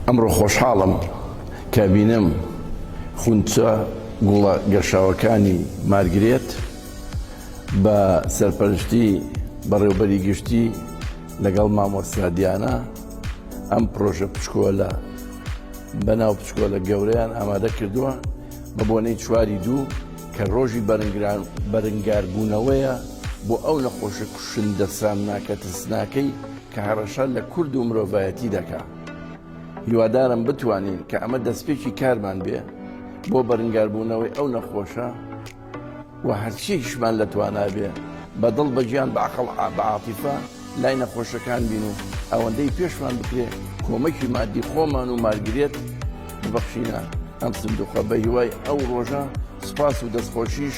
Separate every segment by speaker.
Speaker 1: ئەمڕۆ خۆشحاڵم کە بینم خونچە گوڵە گەشاوەکانی مارگرێت بە سەرپەرشتی بەڕێوەبەری گشتی لەگەڵ مامۆستا دیانە ئەم پرۆژە پشکۆلە بەناو پشکۆلە گەورەیان ئامادە کردووە بە بۆنەی چواری دوو کە ڕۆژی بەرەنگاربوونەوەیە بۆ ئەو نەخۆشە کوشندە سامناکە ترسناکەی کە هەڕەشە لە کورد و مرۆڤایەتی دەکا. هیوادارم بتوانین کە ئەمە دەستپێکی کارمان بێ بۆ بەرەنگاربوونەوەی ئەو نەخۆشە و هەرچیەکیشمان لە توانای بێ بەدڵ بەجیان بە عەقڵ بە عاتیفە لای نەخۆشەکان بین و ئەوەندەی پێشمان بکرێ کۆمەکی مادی خۆمان و مارگرێت ببەخشینە ئەم سندوقە بە هیوای ئەو ڕۆژە. سوپاس و دەستخۆشیش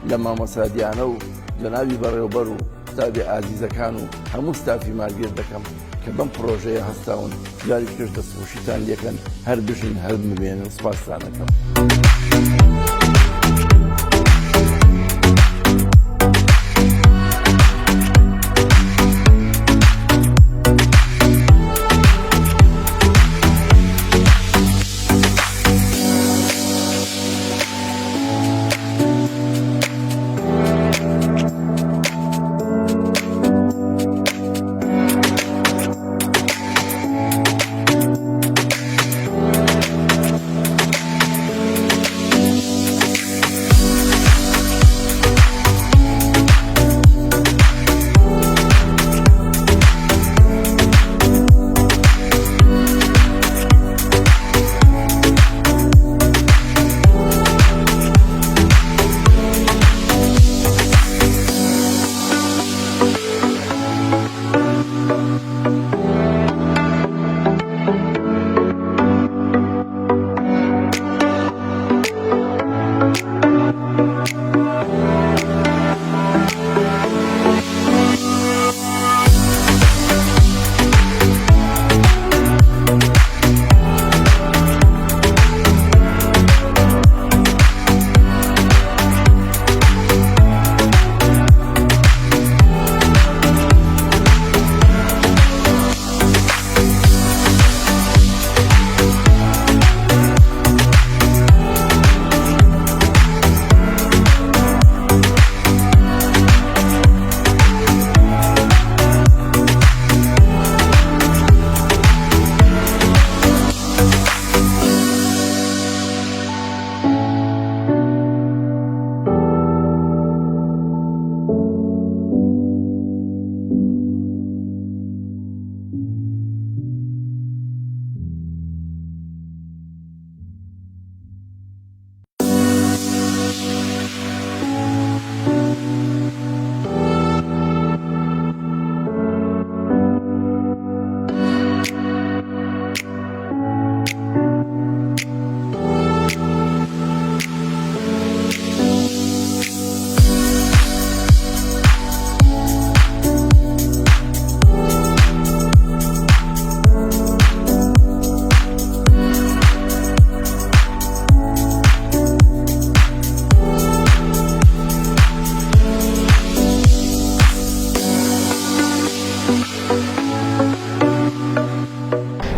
Speaker 1: لە مامۆستا دیانە و جەنابی بەڕێوەبەر و ستافی ئازیزەکان و هەموو ستافی مارگرێت دەکەم کە بەم پرۆژەیە هەستاون جاری پێش دەستخۆشیتان لێکەن هەر بژین هەر ببێنن. سوپاستان دەکەم.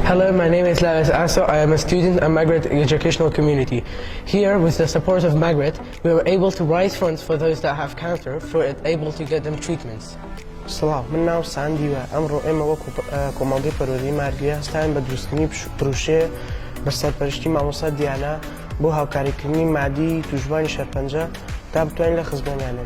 Speaker 2: Hello, my name is Lavis Asso. I am a student at Magret Educational Community. Here, with the support of Magret, we were able to raise funds for those that have cancer, for it able to get them treatments.
Speaker 3: سڵاو من ناو ساندیوە ئەمڕۆ ئێمە وەکو کۆمەڵگەی پەروەردەی مارگرێ هەستاین بە دروستنی پرۆژەیە بە سەرپەرشتی مامۆستا دیانە بۆ هاوکاریکردنی مادی توشبانی شەرپەنجە تا بتوانین لە خزمانیان